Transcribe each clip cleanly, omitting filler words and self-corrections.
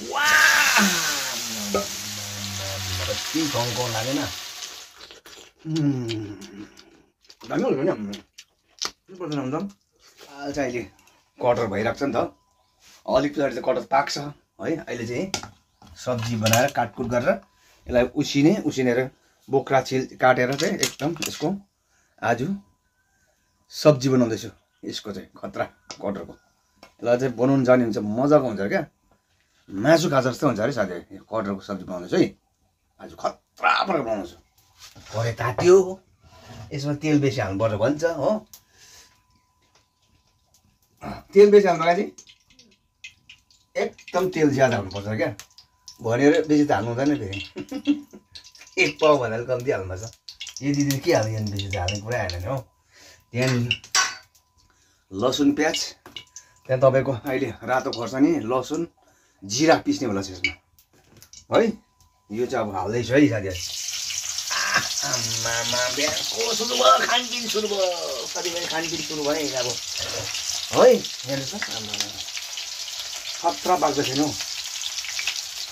वाह कति गाउँको लागेन दामी हुन्छ नि हुन्छ अहिले कटर भइरहेको छ नि त अलिक पछाडि चाहिँ कटर पाक्छ है अहिले चाहिँ सब्जी बनाएर काटकुट गरेर यसलाई उसिनेर बोक्रा काटेर चाहिँ एकदम यसको आज सब्जी बनाउँदैछु यसको चाहिँ खतरा कटरको यसलाई चाहिँ बनाउनु जाने हुन्छ मजाको हुन्छ क्या मासु खाजा जस्तो हुन्छ अरे साथी कटरको सब्जी बनाउँदैछु है आज खतरा प्रकार बनाउँछु भरे तात्यो यसमा तेल बेसी हाल्नुपर्छ भन्छ हो तेल बेसी हाल्नु लागि एकदम तेल ज्यादा हाल्नुपर्छ क्या भनेर बेसी त हाल्नु हुँदैन फेरि एक पाउ भन्दा कम्ती हाल्नुपर्छ यति दिन के हाल्यो बेसी त हाल्ने कुरा आएन नि हो त्यहाँदेखि लसुन प्याज त्यहाँ तपाईँको अहिले रातो खोर्सानी लसुन जिरा पिस्ने होला छ यसमा है यो चाहिँ अब हाल्दैछु है साथीहरू आमामा बिहानको सुरु भयो खानपिन सुरु भयो साथीभाइ खानपिन सुरु भयो अब है हेर्नुहोस् न आमामा खतरा पाक्दै छैन हौ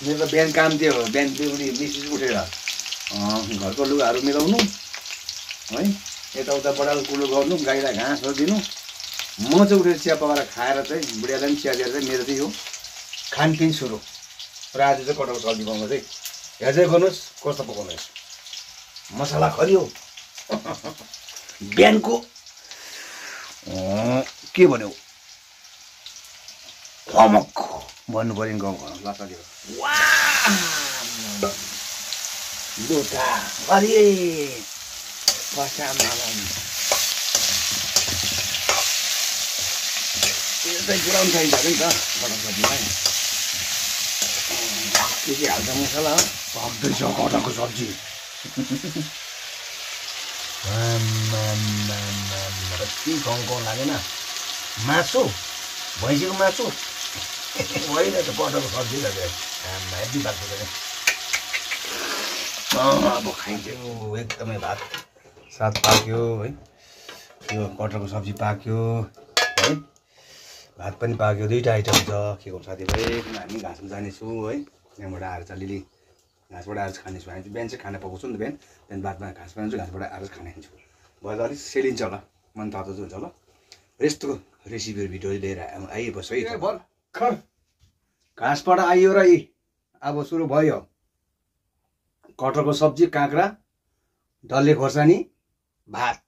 मेरो त बिहान काम थियो बिहान बेहुली मिसिस उठेर घरको लुगाहरू मिलाउनु है यताउता बडाल कुलो गर्नु गाईलाई घाँसहरू दिनु म चाहिँ उठेर चिया पकाएर खाएर चाहिँ बुढियालाई पनि चिया दिएर चाहिँ मेरो चाहिँ यो खानपिन सुरु र आज चाहिँ कटहरको सब्जी बनाउँदा चाहिँ हेर्दै गर्नुहोस् कस्तो पकाउनुहोस् मसला खरियो बिहानको के भन्यो कमक भन्नु पर्यो गाउँ घरमा ल साथी दुटा अरे त्यस्तै पुऱ्याउनु चाहिन्छ नि त कटहर सब्जीलाई के हाल्छ मसला पाक्दैछ कटहरको सब्जी कति गाउँको लागेन मासु भैँसीको मासु होइन त कटहरको सब्जी लाग्यो हेभी पाक्छ अब खाइन्थ्यो एकदमै भात सात पाक्यो है त्यो कटहरको सब्जी पाक्यो है भात पनि पाक्यो दुईवटा आइटम छ के गर्नु साथीभाइ हामी घाँसमा जानेछु है त्यहाँबाट आएर चाहिँ अलिअलि घाँसबाट आएर खानेछु हामी बिहान चाहिँ खाना पकाउँछु नि त बिहान बादमा घाँस बनाउँछु घाँसबाट आएर खाना खान्छु भएर अलिक सेलिन्छ होला मन तातो हुन्छ होला यस्तो रेसिपीहरू भिडियो लिएर आइबस्छ है भर्खर घाँसबाट आइयो र अब सुरु भयो कटहरको सब्जी काँक्रा डल्ले खोर्सानी भात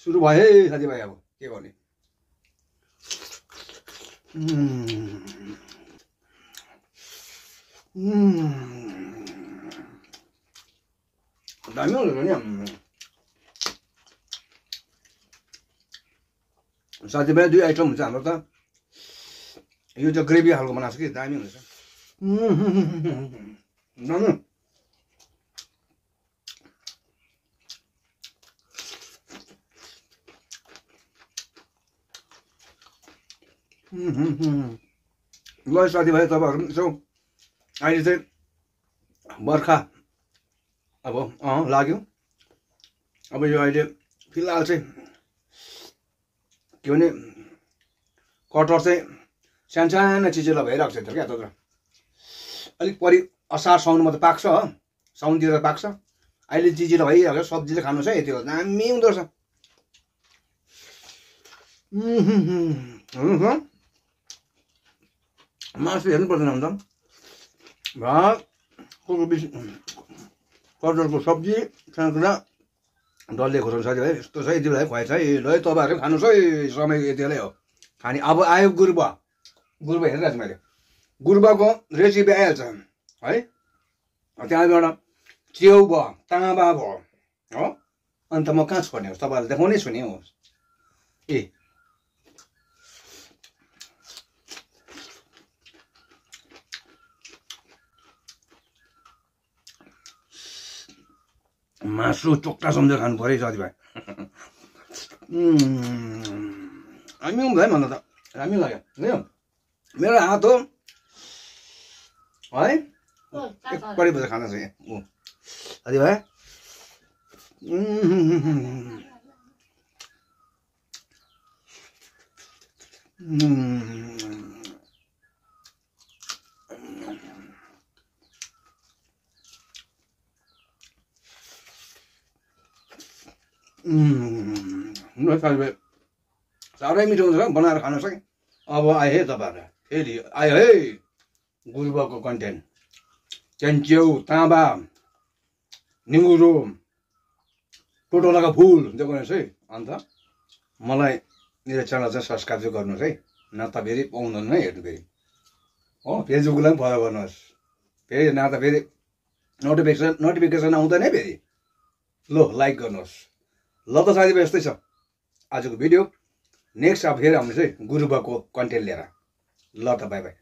सुरु भयो है साथीभाइ अब के गर्ने दामी हुन्छ नि साथीभाइ दुई आइटम हुन्छ हाम्रो त यो चाहिँ ग्रेभी खालको बनाएको छ कि दामी हुन्छ ल साथीभाइ तपाईँहरू पनि यसो अहिले चाहिँ बर्खा अब लाग्यो अब यो अहिले फिलहाल चाहिँ के भने कटहर चाहिँ सानो चिजिलो भइरहेको छ क्या त अलिक परि असार साउनमा त पाक्छ साउनतिर पाक्छ अहिले चिजिलो भइहाल्यो सब्जीले खानु छ है त्यो दामी हुँदो रहेछ मासु हेर्नु पर्दैन हुन्छ भात कटहरको सब्जी काँक्रा डल्ले खोर्सानी साथीभाइ यस्तो छ यति बेला खुवाइ छ है ल तपाईँहरू खानुहोस् है समय यति बेलै हो खाने अब आयो गुरुबा हेरिरहेको छु मैले गुरुबाको रेसिपी आइहाल्छ है त्यहाँबाट च्याउ भयो ताँबा भयो हो अन्त म कहाँ छोड्ने हो तपाईँहरूलाई देखाउनै छु नि हो ए मासु चोक्टा सम्झेर खानु पऱ्यो साथीभाइ हामी भाइ भन्दा त राम्रो लाग्यो मेरो हात हो है एकपल्ट बजेर खाना छ यहाँ साथीभाइ साथीभाइ साह्रै मिठो हुन्छ बनाएर खानुहोस् है। अब आयो है तपाईँहरूलाई फेरि आयो है गुरुबाको कन्टेन्ट च्याउ ताँबा निगुरो टोटोलाको फुल त्यो गर्नुहोस् है। अन्त मलाई मेरो च्यानल चाहिँ सब्सक्राइब चाहिँ गर्नुहोस् है, न त फेरि पाउँदैन है हेर्नु फेरि हो। फेसबुकलाई पनि फलो गर्नुहोस् फेरि, न त फेरि नोटिफिकेसन आउँदैन है फेरि। ल लाइक गर्नुहोस्। ल त साथीभाइ यस्तै छ आजको भिडियो। नेक्स्ट अब फेरि आउनुहोस् है गुरुबाको कन्टेन्ट लिएर। ल त बाई बाई।